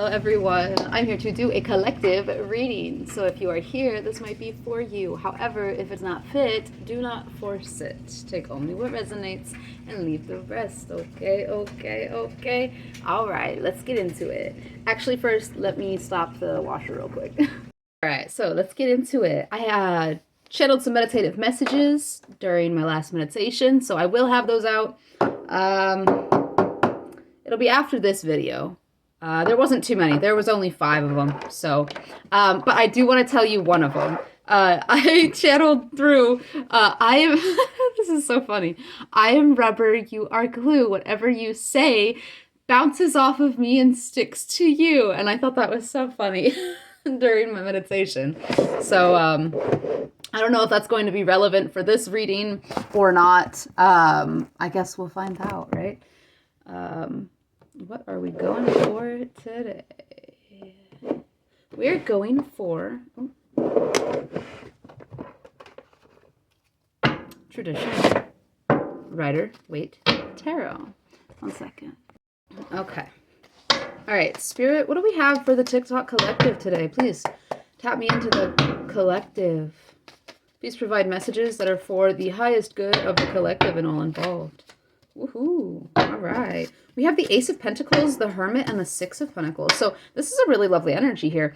Hello everyone, I'm here to do a collective reading. So if you are here, this might be for you. However, if it's not fit, do not force it. Take only what resonates and leave the rest. Okay. All right, let's get into it. Actually, first, let me stop the washer real quick. All right, so let's get into it. I channeled some meditative messages during my last meditation, so I will have those out. It'll be after this video. There wasn't too many. There was only 5 of them. So, but I do want to tell you one of them. I channeled through, I am, this is so funny. I am rubber, you are glue. Whatever you say bounces off of me and sticks to you. And I thought that was so funny during my meditation. So, I don't know if that's going to be relevant for this reading or not. I guess we'll find out, right? What are we going for today? We're going for tradition. Rider-Waite Tarot. 1 second. Okay. All right, Spirit, what do we have for the TikTok collective today? Please tap me into the collective. Please provide messages that are for the highest good of the collective and all involved. Woohoo. All right. We have the Ace of Pentacles, the Hermit, and the Six of Pentacles. So this is a really lovely energy here.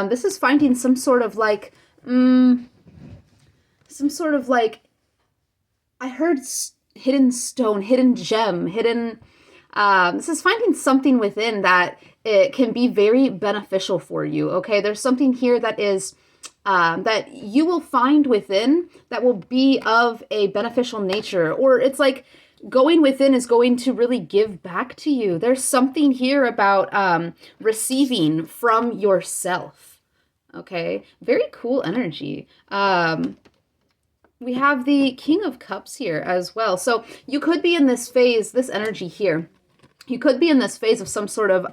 This is finding some sort of like, I heard hidden stone, hidden gem, hidden, this is finding something within that it can be very beneficial for you. Okay. There's something here that is, that you will find within that will be of a beneficial nature, or it's like, going within is going to really give back to you. There's something here about receiving from yourself. Okay, very cool energy. We have the King of Cups here as well. So you could be in this phase, this energy here. You could be in this phase of some sort of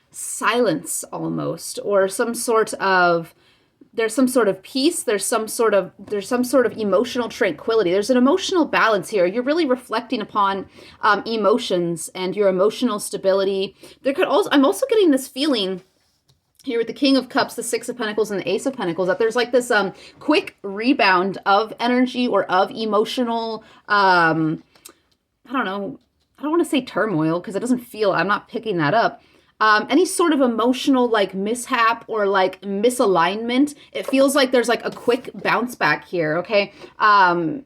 silence almost, or some sort of, there's some sort of peace, there's some sort of emotional tranquility. There's an emotional balance here. You're really reflecting upon emotions and your emotional stability. I'm also getting this feeling here with the King of Cups, the Six of Pentacles, and the Ace of Pentacles, that there's like this quick rebound of energy or of emotional, I don't know, I don't want to say turmoil because it doesn't feel, I'm not picking that up. Any sort of emotional like mishap or like misalignment, it feels like there's like a quick bounce back here, okay? And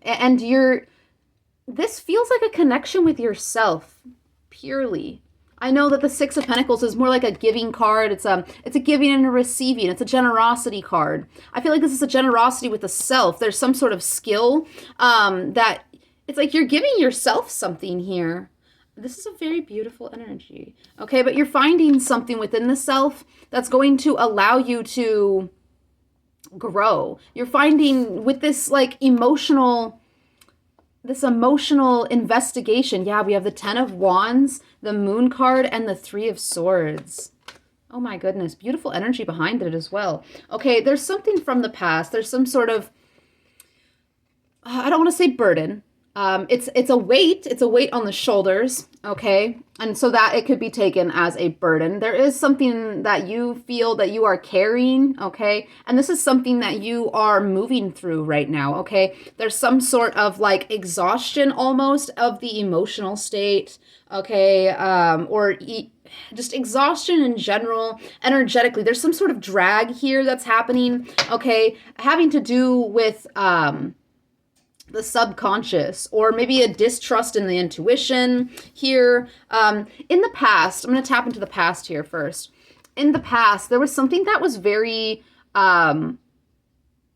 this feels like a connection with yourself, purely. I know that the Six of Pentacles is more like a giving card. It's a giving and a receiving. It's a generosity card. I feel like this is a generosity with the self. There's some sort of skill that it's like you're giving yourself something here. This is a very beautiful energy, okay? But you're finding something within the self that's going to allow you to grow. You're finding with this like emotional investigation. Yeah, we have the 10 of Wands, the Moon card, and the 3 of Swords. Oh my goodness, beautiful energy behind it as well. Okay, there's something from the past. There's some sort of, I don't want to say burden. It's a weight on the shoulders, okay? And so that it could be taken as a burden. There is something that you feel that you are carrying, okay? And this is something that you are moving through right now, okay? There's some sort of like exhaustion almost of the emotional state, okay? Just exhaustion in general, energetically. There's some sort of drag here that's happening, okay? Having to do with, the subconscious, or maybe a distrust in the intuition here. In the past, I'm going to tap into the past here first. In the past, there was something that was very,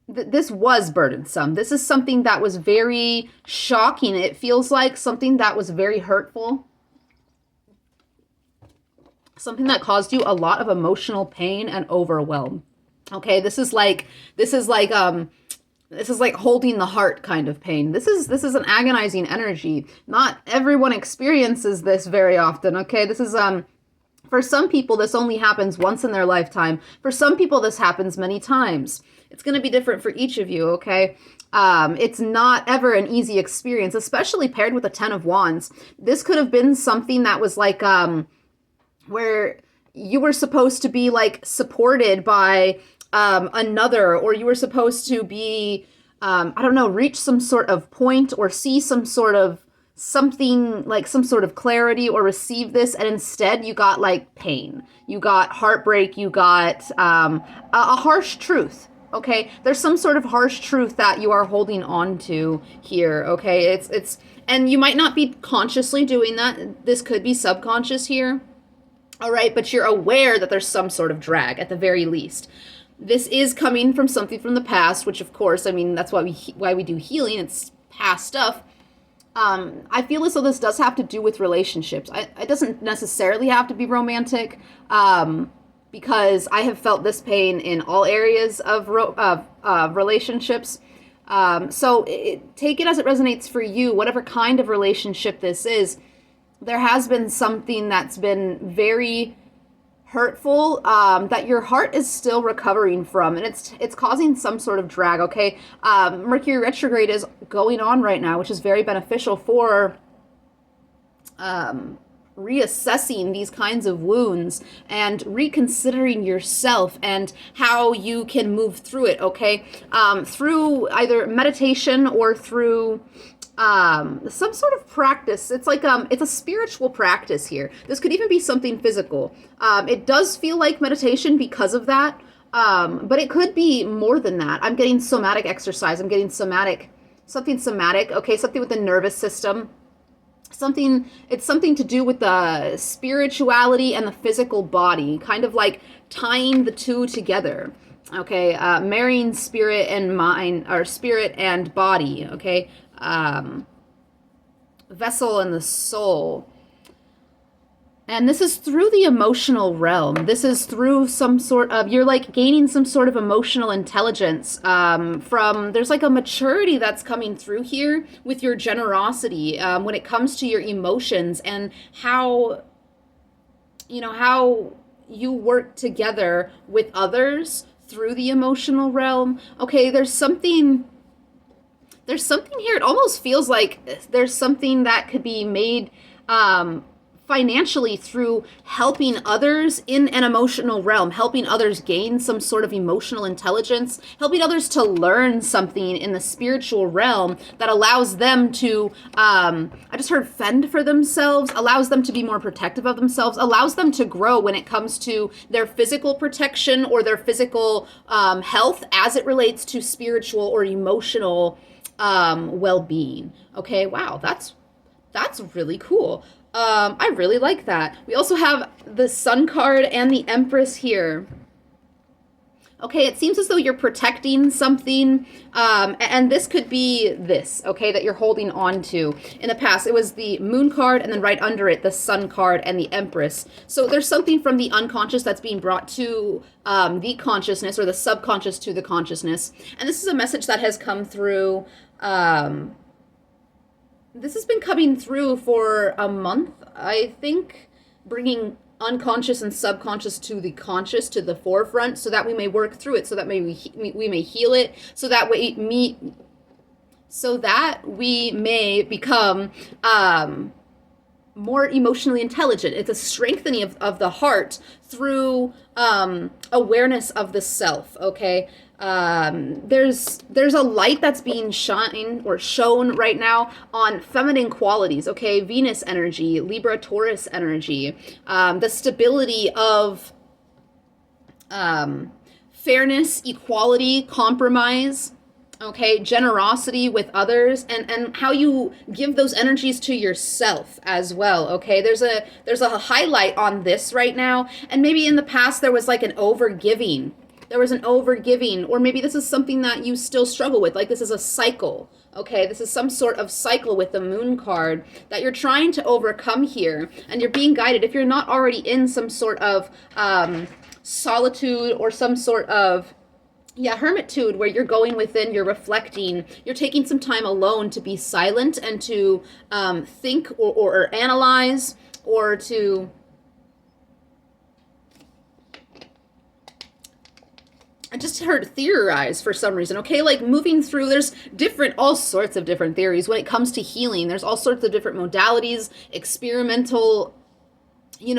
this was burdensome. This is something that was very shocking. It feels like something that was very hurtful. Something that caused you a lot of emotional pain and overwhelm. Okay, this is like holding the heart kind of pain. This is an agonizing energy. Not everyone experiences this very often, okay? This is, for some people, this only happens once in their lifetime. For some people, this happens many times. It's going to be different for each of you, okay? It's not ever an easy experience, especially paired with the 10 of Wands. This could have been something that was like, where you were supposed to be like supported by another, or you were supposed to be, I don't know, reach some sort of point or see some sort of something, like some sort of clarity, or receive this, and instead you got like pain, you got heartbreak, you got a harsh truth. Okay, there's some sort of harsh truth that you are holding on to here. Okay, it's and you might not be consciously doing that. This could be subconscious here. All right, but you're aware that there's some sort of drag at the very least. This is coming from something from the past, which of course, I mean, that's why we do healing. It's past stuff. I feel as though this does have to do with relationships. It doesn't necessarily have to be romantic, because I have felt this pain in all areas of relationships. So take it as it resonates for you, whatever kind of relationship this is. There has been something that's been very hurtful, that your heart is still recovering from, and it's causing some sort of drag. Okay, Mercury retrograde is going on right now, which is very beneficial for reassessing these kinds of wounds and reconsidering yourself and how you can move through it. Okay, through either meditation or through some sort of practice. It's like it's a spiritual practice here. This could even be something physical. It does feel like meditation because of that, but it could be more than that. I'm getting somatic exercise. I'm getting something somatic. Okay, something with the nervous system. It's something to do with the spirituality and the physical body, kind of like tying the two together. Okay, marrying spirit and mind, or spirit and body. Okay. Vessel and the soul. And this is through the emotional realm. This is through some sort of, you're like gaining some sort of emotional intelligence, there's like a maturity that's coming through here with your generosity, when it comes to your emotions and how you work together with others through the emotional realm. Okay, there's something here. It almost feels like there's something that could be made financially through helping others in an emotional realm, helping others gain some sort of emotional intelligence, helping others to learn something in the spiritual realm that allows them to, I just heard fend for themselves, allows them to be more protective of themselves, allows them to grow when it comes to their physical protection or their physical health as it relates to spiritual or emotional well-being. Okay, wow, that's really cool. I really like that. We also have the Sun card and the Empress here. Okay, it seems as though you're protecting something, and this could be this, okay, that you're holding on to. In the past, it was the Moon card, and then right under it, the Sun card and the Empress. So there's something from the unconscious that's being brought to the consciousness, or the subconscious to the consciousness. And this is a message that has come through, this has been coming through for a month, I think, bringing unconscious and subconscious to the conscious, to the forefront, so that we may work through it, so that we may heal it, so that we may become more emotionally intelligent. It's a strengthening of the heart through awareness of the self. Okay. There's a light that's being shown right now on feminine qualities. Okay, Venus energy, Libra, Taurus energy, the stability of fairness, equality, compromise. Okay, generosity with others, and how you give those energies to yourself as well. Okay, there's a highlight on this right now, and maybe in the past there was like an overgiving. There was an overgiving, or maybe this is something that you still struggle with, like this is a cycle. Okay, this is some sort of cycle with the Moon card that you're trying to overcome here, and you're being guided. If you're not already in some sort of solitude or some sort of hermitude, where you're going within, you're reflecting, you're taking some time alone to be silent and to think or analyze, or to I just heard theorize for some reason. Okay, like moving through, there's all sorts of different theories when it comes to healing. There's all sorts of different modalities, experimental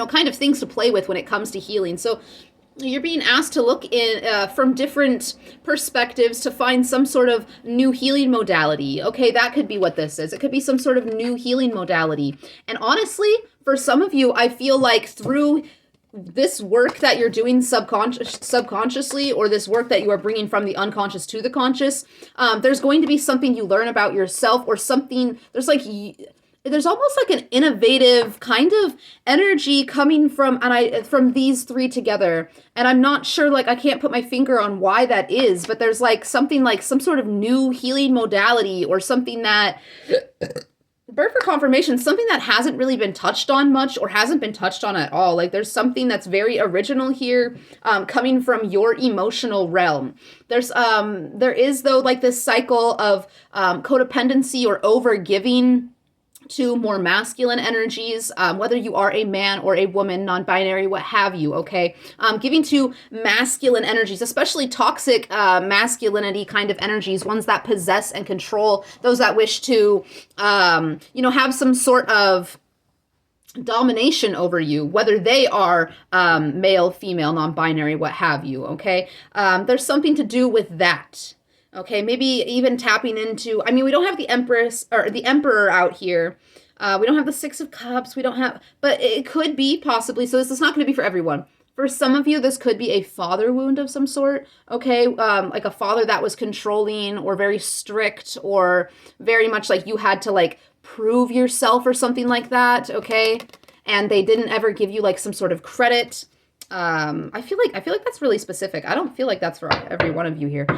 kind of things to play with when it comes to healing. So you're being asked to look in from different perspectives to find some sort of new healing modality. Okay, that could be what this is. It could be some sort of new healing modality. And honestly, for some of you, I feel like through this work that you're doing subconsciously, or this work that you are bringing from the unconscious to the conscious, there's going to be something you learn about yourself, or something, there's almost like an innovative kind of energy coming from these three together. And I'm not sure, like, I can't put my finger on why that is, but there's like something, like some sort of new healing modality, or something that, birth for confirmation, something that hasn't really been touched on much, or hasn't been touched on at all. Like, there's something that's very original here, coming from your emotional realm. There is though, like, this cycle of codependency or over giving to more masculine energies, whether you are a man or a woman, non-binary, what have you, okay? Giving to masculine energies, especially toxic masculinity kind of energies, ones that possess and control, those that wish to, have some sort of domination over you, whether they are male, female, non-binary, what have you, okay? There's something to do with that. Okay, maybe even tapping into, we don't have the Empress or the Emperor out here. We don't have the Six of Cups. We don't have, but it could be possibly, so this is not going to be for everyone. For some of you, this could be a father wound of some sort, okay? Like a father that was controlling or very strict, or very much like you had to like prove yourself or something like that, okay? And they didn't ever give you like some sort of credit. I feel like that's really specific. I don't feel like that's for every one of you here.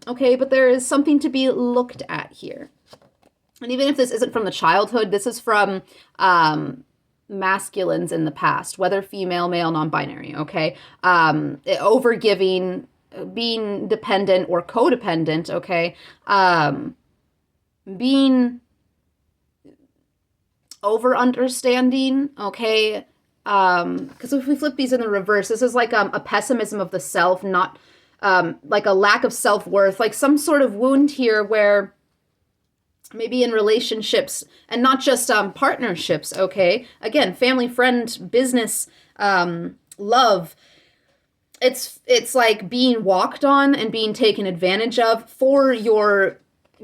Okay, but there is something to be looked at here. And even if this isn't from the childhood, this is from masculines in the past, whether female, male, non-binary, okay? Overgiving, being dependent or codependent, okay? Being over-understanding, okay? Because if we flip these in the reverse, this is like a pessimism of the self, not like a lack of self-worth, like some sort of wound here where maybe in relationships, and not just partnerships, okay? Again, family, friend, business, love. It's like being walked on and being taken advantage of for your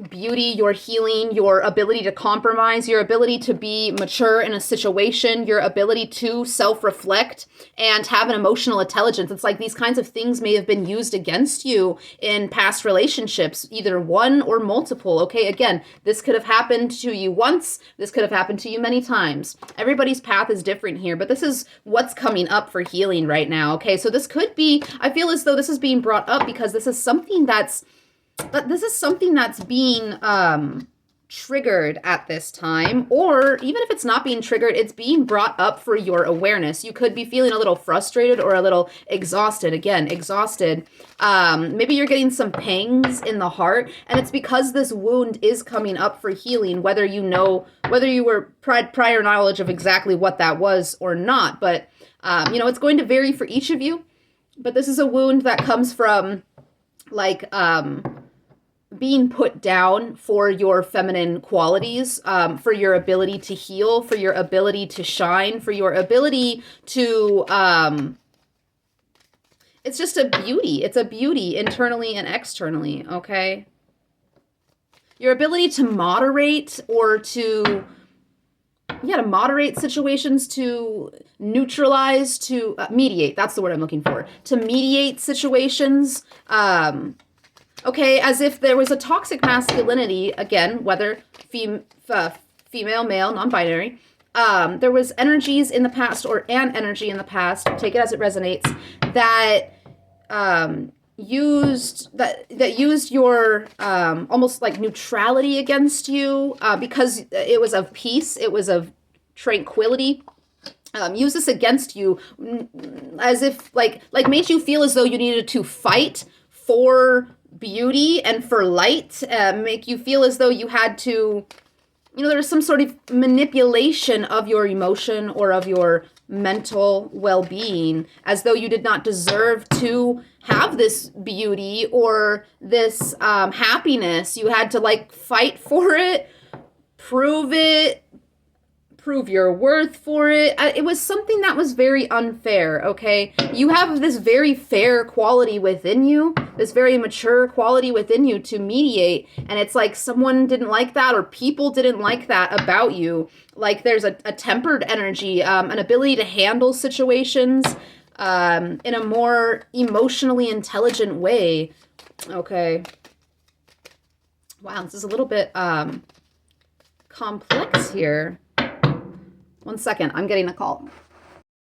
beauty, your healing, your ability to compromise, your ability to be mature in a situation, your ability to self-reflect and have an emotional intelligence. It's like these kinds of things may have been used against you in past relationships, either one or multiple. Okay, again, this could have happened to you once. This could have happened to you many times. Everybody's path is different here, but this is what's coming up for healing right now. Okay, so this could be, I feel as though this is being brought up because this is something that's being triggered at this time, or even if it's not being triggered, it's being brought up for your awareness. You could be feeling a little frustrated or a little exhausted. Again, exhausted. Maybe you're getting some pangs in the heart, and it's because this wound is coming up for healing, whether you were prior knowledge of exactly what that was or not. But, it's going to vary for each of you. But this is a wound that comes from, like, being put down for your feminine qualities, for your ability to heal, for your ability to shine, for your ability to, it's just a beauty. It's a beauty internally and externally, okay? Your ability to moderate or to moderate situations, to neutralize, to mediate. That's the word I'm looking for. To mediate situations, okay, as if there was a toxic masculinity, again, whether female, male, non-binary, there was energies in the past, or an energy in the past, take it as it resonates, that used your almost like neutrality against you, because it was of peace, it was of tranquility. Use this against you as if like made you feel as though you needed to fight for beauty and for light, make you feel as though you had to, there was some sort of manipulation of your emotion or of your mental well-being, as though you did not deserve to have this beauty or this happiness. You had to like fight for it, prove prove your worth for it. It was something that was very unfair, okay? You have this very fair quality within you, this very mature quality within you to mediate, and it's like someone didn't like that or people didn't like that about you. Like there's a tempered energy, an ability to handle situations in a more emotionally intelligent way, okay? Wow, this is a little bit complex here. One second, I'm getting a call.